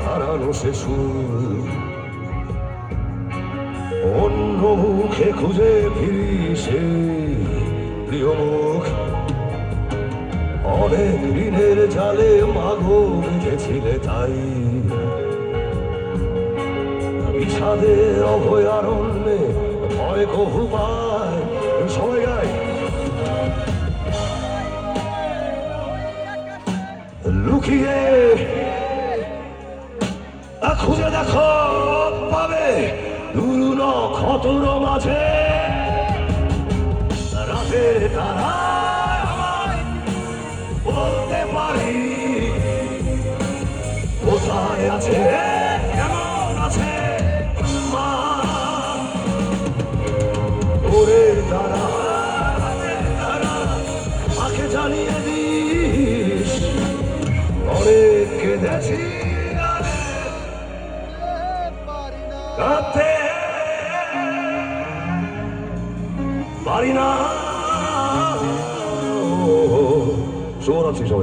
হারানো সে সুর। অন্য মুখে খুঁজে ফিরি সে প্রিয় মুখ, অনেক দিনের জালে মাগো বেঁধেছিলে তাই। বিষাদের অভয়ারণ্যে ভয় কভু পায়, সবাই গায় লুকিয়ে খুঁজে দেখো পাবে দূর নক্ষত্র মাঝে রাতের তারায় আমায় বলতে পারি কোথায় আছে, কেমন আছে মা। ভোরের তারা মাকে জানিয়ে দিস অনেক কেঁদেছি রাতে পারি না। শুভরাত্রি সবাই।